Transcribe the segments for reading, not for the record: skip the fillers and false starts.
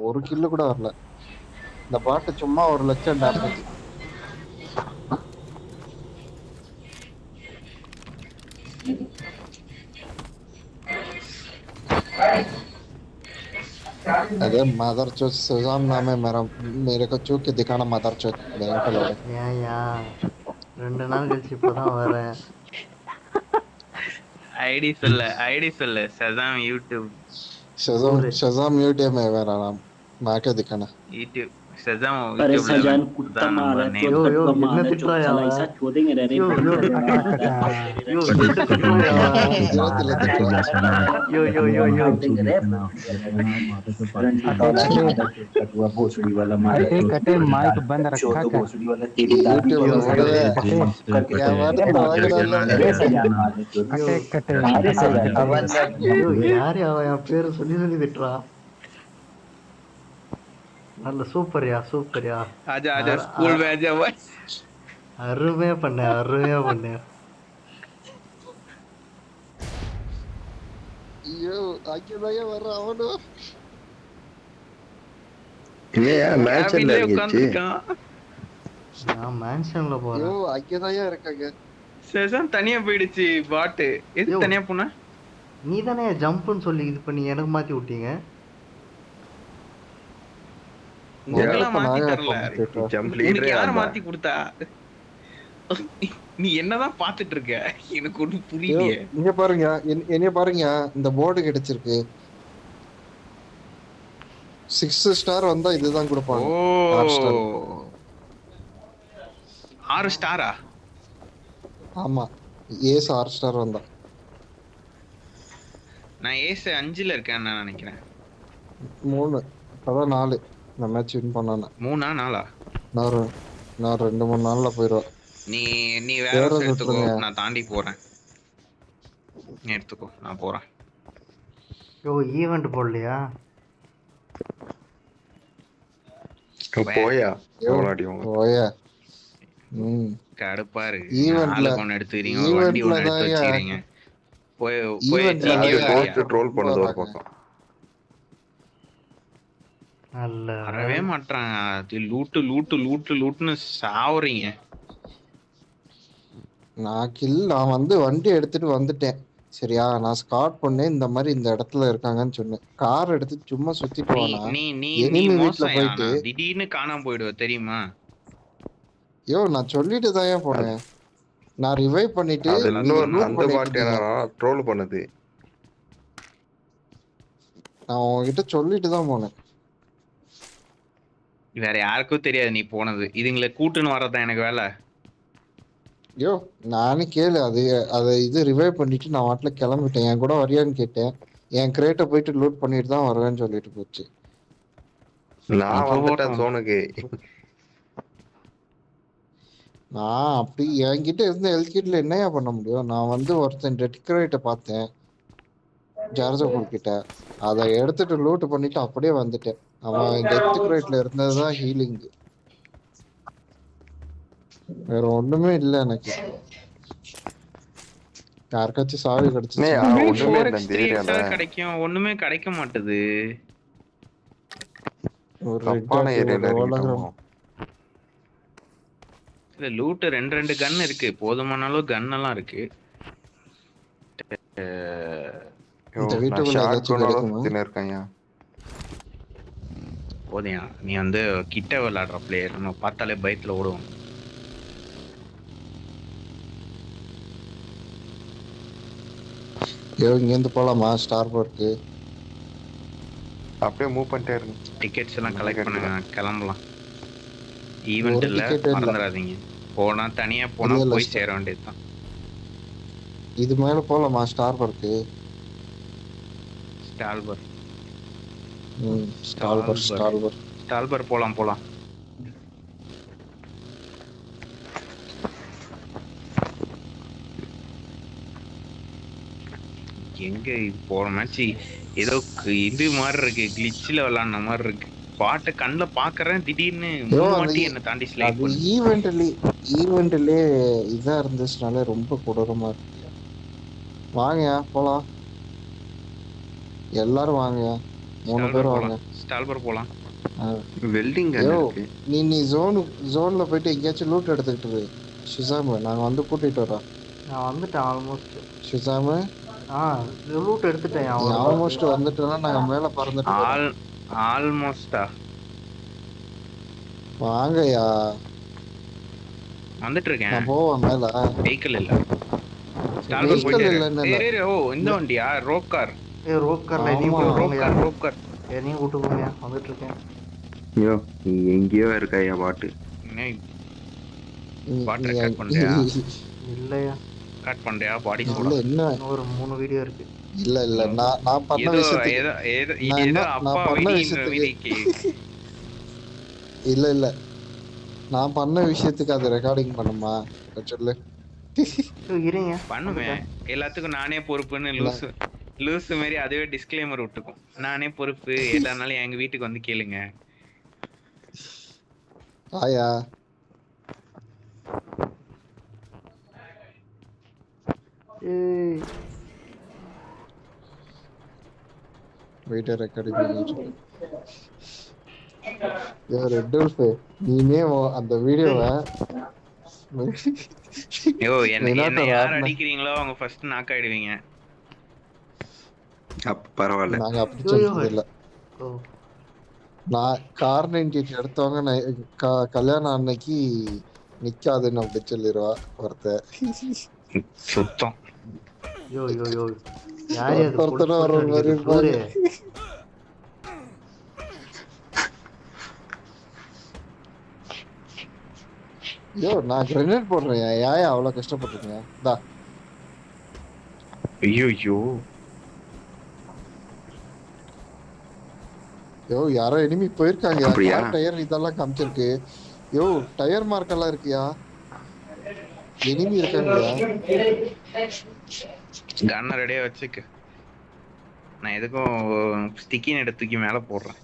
ஒரு கில்லு கூட வரல. இந்த பாட்டு சும்மா 1,00,000 டேமேஜ். अरे मदरचोद सुजाम नाम है मेरा, मेरे को चूक के दिखाना मदरचोद बैंक लोड़ा. ஏன்யா 2 நாள் கழிச்சு இப்பதான் வரேன். ஐடி சொல்லு சதாம் யூடியூப். शज़ाम यूट्यूब में मेरा नाम, मैं क्या दिखाना. यूट्यूब सजाम अरे यूट्यूब सजान कुत्ता मार है, யோ चोद யோ कटवा என்ன मार है, चोद திட்டுறாயா साला அவன்? ऐसा चोदेंगे रे रे யோ யோ யோ என்ன திட்டுறாயா அவன்? गुजरात ले तो யோ यो यो यो देंगे रे कटवा भोसड़ी वाला मार है, कटे माइक बंद रखा चोद कर. भोसड़ी वाला तेरी दादी यूट्यूब को में करके क्या बात कर रहा है. अरे सजान मार है, चोद कटे कटे अरे सजान आवाज யோ யாரு அவன்? என் பேரு சொல்லி சொல்லி திட்டுறா. நல்ல சூப்பர்யா சூப்பர்யா. आजा आजा स्कूल में आजा भाई. அருமையா பண்ண அருமையா பண்ண. यो आके भैया वर रहा हूँ. ये यार मैच अभी ले लगी थी. उकांतिकान நான் மேன்ஷன்ல यो போறேன். आके भैया रखा சஜாம் தனியா போயிடுச்சு பாட்டு. எது யோ. தனியா போனா? நீ தானே ஜம்ப்னு சொல்லி இது பண்ணி எனக்கு மாத்தி விட்டீங்க. உங்களுக்கெல்லாம் நான் மாத்தி ஏன் தரல. பண்ணிட்டு जंप உனக்கு लीडर யார் है மாத்தி கொடுத்தா? நீ என்னதான் பாத்துட்டு இருக்க? எனக்கு ஒண்ணும் यो புரியலையே. இங்க பாருங்க, என்ன பாருங்க, இந்த போர்டு கிடைச்சிருக்கு. 6 ஸ்டார் வந்தா இதுதான் ஓ கொடுப்பாங்க. 6 ஸ்டார். 6 ஸ்டாரா? ஆமா, ஏஸ் 6 ஸ்டார் வந்தா. நான் ஏஸ் 5ல இருக்கேன்னு நான் நினைக்கிறேன். 3 அதான் 4 இந்த மேட்ச் வின் பண்ணானே. 3ஆ 4ஆ? நான் 2-3 நாள்ல போயிடுவேன். நீ நீ வேற வேற ஒரு எடுத்துக்கோ, சுற்றுங்க. நான் தாண்டி போறேன். நீ எடுத்துக்கோ, நான் போறேன். யோ ஈவென்ட் போடலையா? போயா எவ்வளோ ஓயா. ம் கடுப்பா இருக்கு. ஈவென்ட்ல ஆளுக்கு ஒண்ணு எடுத்துக்கிறீங்க, ஒரு வண்டி ஒண்ணு எடுத்து ஈவென்ட்ல வச்சுக்கிறீங்க. போய் போய் ஈவென்ட்ல GTA தான் வரியா? போஸ்ட் ட்ரோல் பண்ணது ஒரு பக்கம். நல்ல வரவே மாட்றாங்க. அது லூட்டு லூட்டு லூட்டு லூட்டுன்னு சாவுறீங்க. நான் வந்து வண்டி எடுத்துட்டு வந்துட்டேன். சரியா, நான் ஸ்காட் பண்ணேன், இந்த மாதிரி இந்த இடத்துல இருக்காங்கன்னு சொன்னேன். கார் எடுத்து சும்மா சுத்திட்டு நீ வானா. நீ நீ நீ எனிமி வீட்ல மோசம். போயிட்டு திடீர்னு காணாம போயிடுவ தெரியுமா? யோ நான் சொல்லிட்டு தான் போனேன். நான் ரிவைவ் பண்ணிட்டு அது இன்னொரு loot அந்த பண்ணிட்டு பாட்டு இருந்தேன். என்னன்னா ட்ரோல் பண்ணுது. நான் உங்ககிட்ட சொல்லிட்டு தான் போனேன். வேற யாருக்கும் தெரியாது நீ போனது. இதுங்களை கூட்டுன்னு வர்றதுதான் எனக்கு வேலை. யோ நானே கேளு, அதை இது ரிவைவ் பண்ணிட்டு நான் வாட்டில கிளம்பிட்டேன். என் கூட வரியான்னு கேட்டேன். என் கிரேட்டை போயிட்டு லூட் பண்ணிட்டு தான் வருவேன்னு சொல்லிட்டு போச்சு. நான் அப்ப வந்துட்டேன் போட்டோம். சோனுக்கு. நான் அப்படி என்கிட்ட இருந்த ஹெல்த் கிட்ல என்னையா பண்ண முடியும்? நான் வந்து ஒருத்தன் டெட் கிரேட்டை பார்த்தேன் ஜார்ஜபூர் கிட்ட, அதை எடுத்துட்டு லூட் பண்ணிட்டு அப்படியே வந்துட்டேன். அவன் டெத் கிரேட்ல இருந்ததுதான் ஹீலிங், வேற ஒண்ணுமே இல்ல எனக்கு. யாருக்காச்சும் சாவி கிடைச்சு ஒண்ணுமே இல்ல இந்த 4x3x ஏரியால. கிடைக்கும், ஒண்ணுமே கிடைக்க மாட்டுது. ஒரு தப்பான ஏரியால உலகம். இல்ல லூட்டு 2 கன் இருக்கு, போதுமான அளவு கன் எல்லாம் இருக்கு. இந்த வீட்டுக்குள்ள ஏதாச்சும் கிடைக்குமா? இருக்காங்க. போதையா நீ வந்து கிட்ட விளையாடுற பிளேயர், நம்ம பார்த்தாலே பயத்துல ஓடுவோம். இங்க இருந்து போலாமா ஸ்டார் பார்க்கு? அப்படியே மூவ் பண்ணிட்டே இருக்கு. டிக்கெட்ஸ் எல்லாம் கலெக்ட் பண்ணுங்க, கிளம்பலாம். ஈவென்ட் ஒரு இல்ல, ticket இல்ல. மறந்துடாதீங்க. போனா தனியா போனா இல்ல, இல்ல, போய் சேர வேண்டியதுதான். இது மேல போலாமா ஸ்டார் பார்க்கு? ஸ்டால்பர் ஸ்டால்பர் ஸ்டால்பர் போலாம் போலாம். எங்க இது போற மேட்ச் ஏதோ இது மாதிரி இருக்கு, கிளிச்சில் விளாண்ட மாதிரி இருக்கு. பாட்டை கண்ணுல பாக்குறேன், திடீர்னு 3 வாட்டி என்ன தாண்டி ஸ்லைட் அது பண்ணு. ஈவெண்ட்லயே இதா இருந்துச்சுனால ரொம்ப கொடூரமா இருக்கு. வாங்கயா போலாம், எல்லாரும் வாங்கயா. மூணு பேர் வாங்க. ஸ்டால்பர் போலாம். வெல்டிங் யோ இருக்கு. நீ ஜோன்ல போயிட்டு எங்கேயாச்சும் லூட் எடுத்துக்கிட்டு இரு. ஷிசாமு நாங்க வந்து கூட்டிட்டு வரோம். நான் வந்துட்டேன் ஆல்மோஸ்ட். ஷிசாமு லூட் எடுத்துட்டேன். நீ அவன் ஆல்மோஸ்ட் வந்துட்டோம்னா நாங்க மேல பறந்துட்டு போறோம். ஆல்மோஸ்டா வாங்கயா வந்துட்டு இருக்கேன். நான் போவேன் மேல. வெஹிக்கிள் இல்ல. ஸ்டால்பர் Vehicle போயிட்டு இல்லன்னு இல்ல. ஓ இந்த வண்டியா ரோப் கார். ரோப் கார்ல என்னையும் ஆமா. கூட்டு ரோப் போங்கயா. Car rope car. என்னையும் கூட்டு போங்கயா. வந்துட்டு இருக்கேன். ஐயோ நீ எங்கேயோ இருக்காயா பாட்டு. பாட் நீ- ரெக்கார்ட் பண்றியா? இல்லையா, ரெக்கார்ட் பண்றியா? பாடி இல்ல சோடா. என்ன இன்னும் ஒரு 3 வீடியோ இருக்கு. இல்ல நான் பண்ண ஏதோ விஷயத்துக்கு ஏதோ ஏதோ நான் ஏதோ என்ன- அப்பா நான் பண்ண வெடின்ற விஷயத்துக்கு- வீடிக்கு. இல்ல நான் பண்ண விஷயத்துக்கு அது ரெக்கார்டிங் பண்ணுமா சொல்லு. இருங்க பண்ணுமே எல்லாத்துக்கும் நானே பொறுப்புன்னு லூசு மாதிரி அதுவே டிஸ்க்ளைமர் விட்டுக்கும். நானே பொறுப்பு எதானாலும் எங்க வீட்டுக்கு வந்து கேளுங்க. ஆயா ஏய் வீட்டை ரெக்கார்டிங் பண்ணிட்டு ரெட் உல்ஃப் நீனே அந்த வீடியோவை ஐயோ என்ன யார் அடிக்கிறீங்களோ அவங்க ஃபர்ஸ்ட் நாக் ஆயிடுவீங்க. அப்ப பரவாயில்ல. நாங்க அப்படி சொல்றது இல்ல. ஓ நான் கார் 98 எடுத்தவங்க கல்யாணம் அன்னைக்கு நிக்காதுன்னு அப்படி சொல்லிடுவா ஒருத்தர். சுத்தம். யோ யோ யோ யார் அது ஒருத்தர் வர மாதிரி இருப்பாங்க. ஐயோ நான் கிரெனேட் போடுறேன். ஏன் அவ்வளவு கஷ்டப்பட்டுருங்க. தா ஐயோ யோ யாரோ எனிமி போயிருக்காங்க. அப்படியா? கார் டயர் இதெல்லாம் காமிச்சிருக்கு. யோ டயர் மார்க் எல்லாம் இருக்கியா? எனிமி இருக்காங்கயா. கன்ன ரெடியா வச்சுக்க. நான் எதுக்கும் ஸ்டிக்கின் எடுத்து தூக்கி மேல போடுறேன்.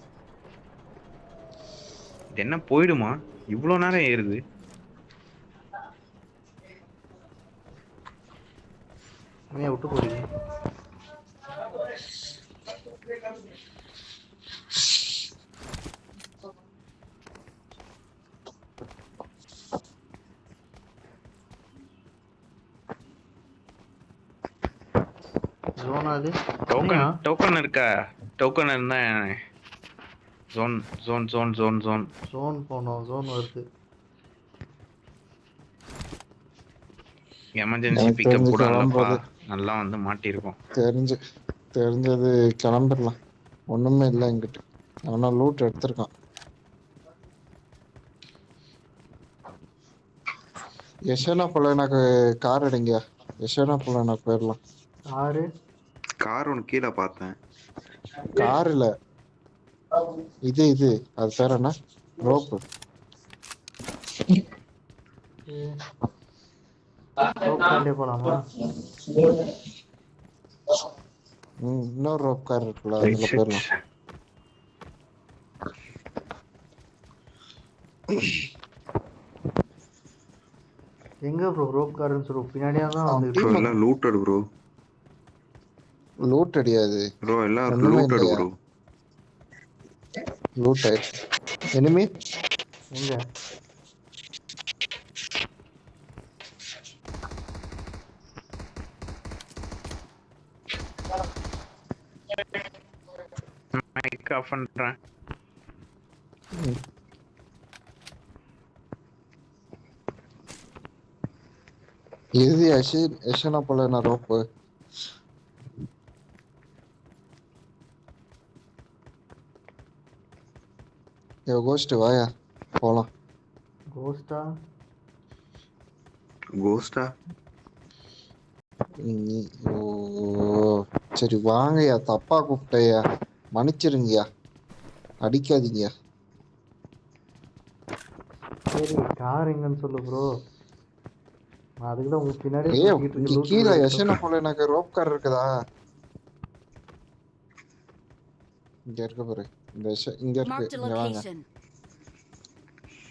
இது என்ன போயிடுமா? இவ்வளவு நேரம் ஏறுது. ஏன் விட்டு போறீங்க? ஜோனா அது டோக்கன் இருக்கா? டோக்கன் இருந்தா zone zone zone zone zone zone போனோம். ஜோன் வருது. எமர்ஜென்சி எனக்கு பிக்கப் தெரிஞ்சு கூட இல்லப்பா. கிளம்புறது. நல்லா வந்து மாட்டிருக்கோம். தெரிஞ்சது கிளம்பிடலாம். ஒண்ணுமே இல்லை எங்கிட்ட. ஆனா லூட் எடுத்திருக்கான். யசனா போல எனக்கு கார் எடுங்க. யசனா போல எனக்கு போயிடலாம். ஆறு கார் ஒன்று கீழே பார்த்தேன். கார் இல்ல இது அது பேர் என்ன? ரோப்பு. ரோப்கார்லே போலாமா? இன்னொரு ரோப் கார் இருக்குல்ல, அதுல போயிடலாம். எங்க ப்ரோ ரோப் கார்னு சொல்லுவோம். பின்னாடியா தான் வந்து ப்ரோ எல்லாம் லூட்டட் ப்ரோ. லூட் அடியாது ப்ரோ எல்லாம் ஒண்ணுமே லூட்டட் இல்லையா? ப்ரோ. லூட் ஆயிடுச்சு. எனிமி எங்க மைக் ஆஃப் பண்றேன். இது யசனா போல என்ன ரோப்பு. கோஸ்ட் வாயா போலாம். கோஸ்டா? கோஸ்டா? ஓ சரி வாங்கய்யா. தப்பா கூப்பிட்டயா, மன்னிச்சிருங்கய்யா. அடிக்காதீங்கய்யா. சரி கார் எங்கன்னு சொல்லு ப்ரோ. நான் அதுக்கு தான் உங்க பின்னாடி இங்க கீழே யசனா போல எனக்கு ரோப் கார் இருக்குதா? இங்க இருக்க பாரு. இங்க இருக்கு. Marked a இங்க வாங்க. location.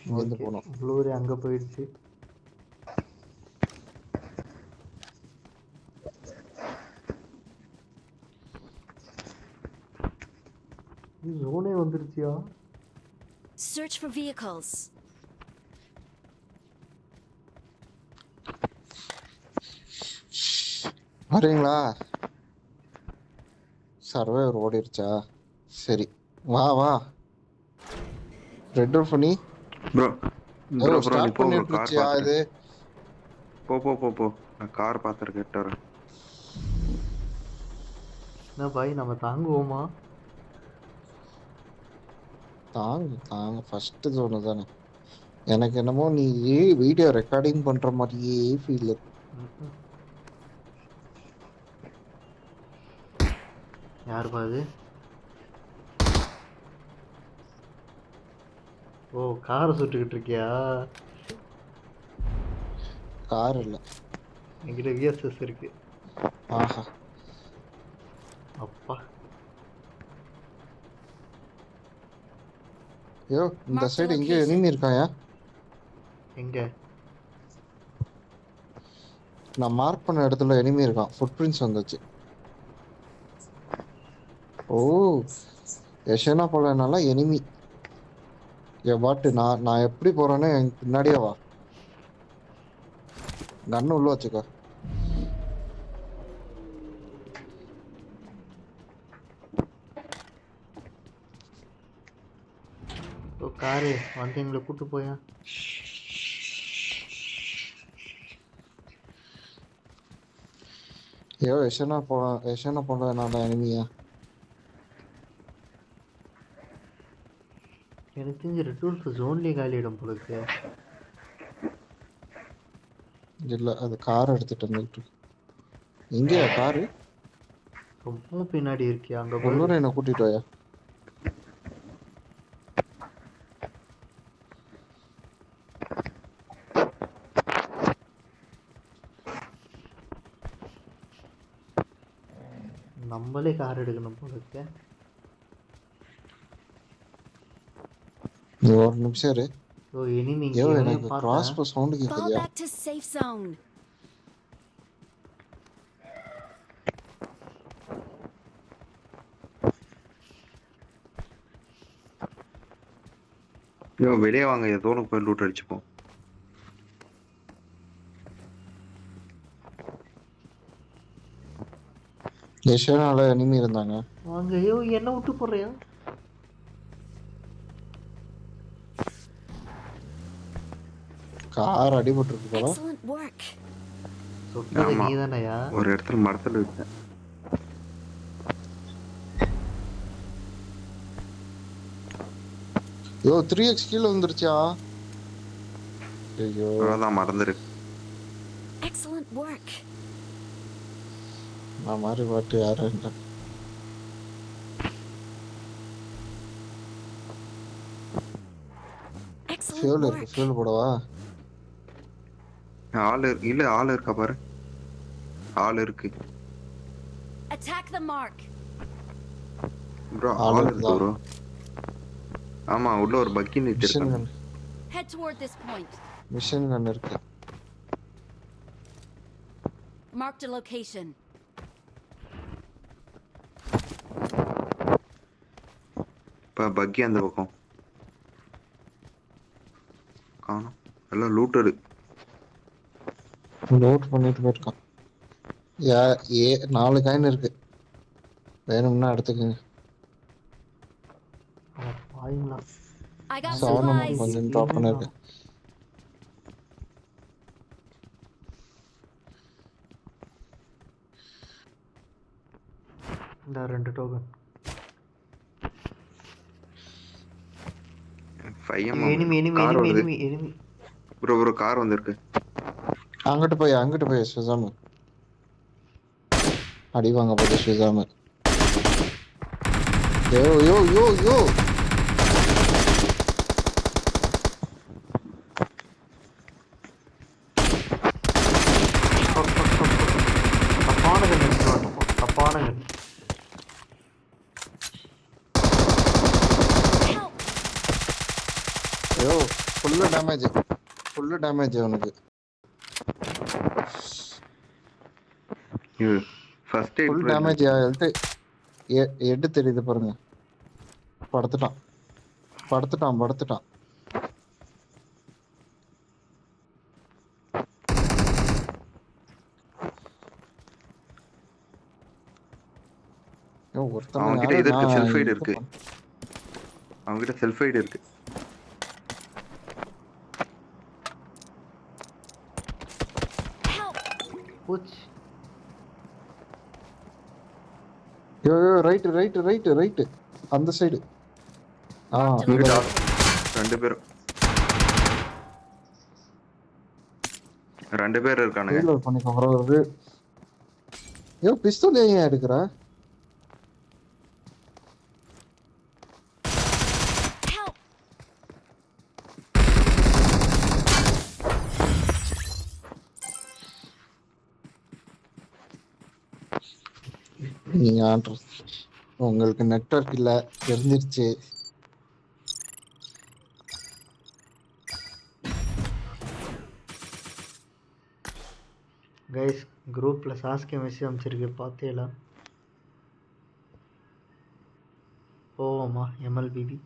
இங்க இருந்து போனோம். ப்ளூரே அங்க போயிடுச்சு. ஜோனே வந்துருச்சியா? Search for vehicles. வரீங்களா? சர்வைவர் ஓடிருச்சா? சரி வா வா. ரெட் ரூஃப் பண்ணி ப்ரோ ப்ரோ ப்ரோ நீ ஸ்டார்ட் போ ப்ரோ, பண்ணிட்டு கார் இருச்சியா இது? பார்த்துட்டு போ போ போ போ. நான் கார் பார்த்துட்டு கிட்ட வரேன். என்ன பாய் நம்ம தாங்குவோமா? தாங்க தாங்க, ஃபர்ஸ்ட் ஜோனு தானே. எனக்கு என்னமோ நீ வீடியோ ரெக்கார்டிங் பண்ற மாதிரியே ஃபீல். ம்ஹும். யார் பாது? ஓ காரை சுட்டுக்கிட்டு இருக்கியா? கார் இல்ல. என்கிட்ட விஎஸ்எஸ் இருக்கு. ஆஹா, அப்பா ஐயோ இந்த Marked சைடு எங்கேயோ location. எனிமி இருக்காயா? எங்க? நான் மார்க் பண்ண இடத்துல எனிமி இருக்கான். ஃபுட் பிரிண்ட்ஸ் வந்துச்சு. ஓ யஷனா போலனால எனிமி. பாட்டு நான் எப்படி போறேன்னு எனக்கு பின்னாடியே வா. கண்ணு உள்ள வச்சுக்கோ. ஓ காரு வந்து எங்களை கூட்டு போயா? ஐயோ யஷனா போலனால எனிமியா? எனக்கு தெரிஞ்சு ரெட் ரூல்ஸ் ஜோன்லேயே காலியிடும் போல இருக்கு. இல்ல அது கார் எடுத்துட்டு வந்துட்டு. எங்கேயா காரு? ரொம்ப பின்னாடி இருக்கியா? அங்க போய் உள்ளூர் என்ன கூட்டிட்டு வாயா. நம்மளே கார் எடுக்கணும் போல இருக்கு. நீ ஒரு நிமிஷம் இரு. ஓ எனிமி ஐயோ இங்கே எனக்கு கிராஸ் பார்த்தேன். Sound Fall கேக்குதியா? back to safe zone. ஐயோ வெளியே வாங்க, ஏதோ ஒன்று போய் லூட் அடிச்சுப்போம். யஷனால எனிமி இருந்தாங்க. வாங்க. ஐயோ என்ன விட்டு போடுறியா? கார் அடிபட்டு இருக்கு போல. Excellent work. சொன்னது ஆமா. நீ தானயா? ஒரு இடத்துல மரத்துல இருக்கேன். ஐயோ 3x கீழே வந்துருச்சா? ஐயோ அவ்வளோதான், மறந்துரு. Excellent work. நான் மாதிரி பாட்டு யாரும் இல்லை. Excellent ஃபியூல் இருக்கு, work. ஃபியூல் போடவா? இல்ல ஆள் இருக்கா பாரு. ஆள் இருக்கு Attack the mark. ப்ரோ, ஆள் ஆள் இருக்குதா? இருக்கு ப்ரோ. ஆமா, உள்ள ஒரு பக்கி மிஷின் நிறுத்திருக்காங்க. Gun, Head toward this point. Machine gun இருக்கு. Marked a location. இப்ப பக்கி அந்த பக்கம் காணும். எல்லாம் லூட்டடு. லோட் பண்ணிட்டு போயிருக்கான். ஏ 4 காயின் இருக்கு, வேணும்னா எடுத்துக்கங்க. வாயுங்களா? I got சாணம் supplies. கொஞ்சம் ட்ராப் பண்ணிருக்கேன். இந்த 2 token. Enemy enemy car enemy வருது enemy enemy. Bro. Bro car வந்திருக்கு. அங்கிட்டு போய் சுசாமு அடி வாங்க போது. சுசாமு யோ யோ யோ யோ. தப்பான கன் எடுத்துட்டு வரட்டும். தப்பான கன். Help. ஐயோ ஃபுல்லு டேமேஜ் அவனுக்கு. First full damage. Health head தெரியுது பாருங்க. படுத்துட்டான் படுத்துட்டான் படுத்துட்டான். ஒருத்தன் அவன்கிட்ட இது இருக்கு, செல்ஃபைடு இருக்கு. அவன்கிட்ட செல்ஃபைடு இருக்கு. Help! பூச். ரைட்டு ரைட்டு ரைட்டு ரைட்டு அந்த சைடு. இங்கிட்ட ரெண்டு பேரும் இருக்கானுங்க. ரீலோட் பண்ணிக்கோ ப்ரோ. பிஸ்தோல் ஏன் எடுக்கிற? Help! நீங்க உங்களுக்கு நெட்வொர்க் இல்ல தெரிஞ்சிருச்சு. கைஸ் குரூப்பில் சாஸ்கே மெசேஜ் அமைச்சிருக்கு, பார்த்தேலாம். போவோமா எம்எல்பிபி?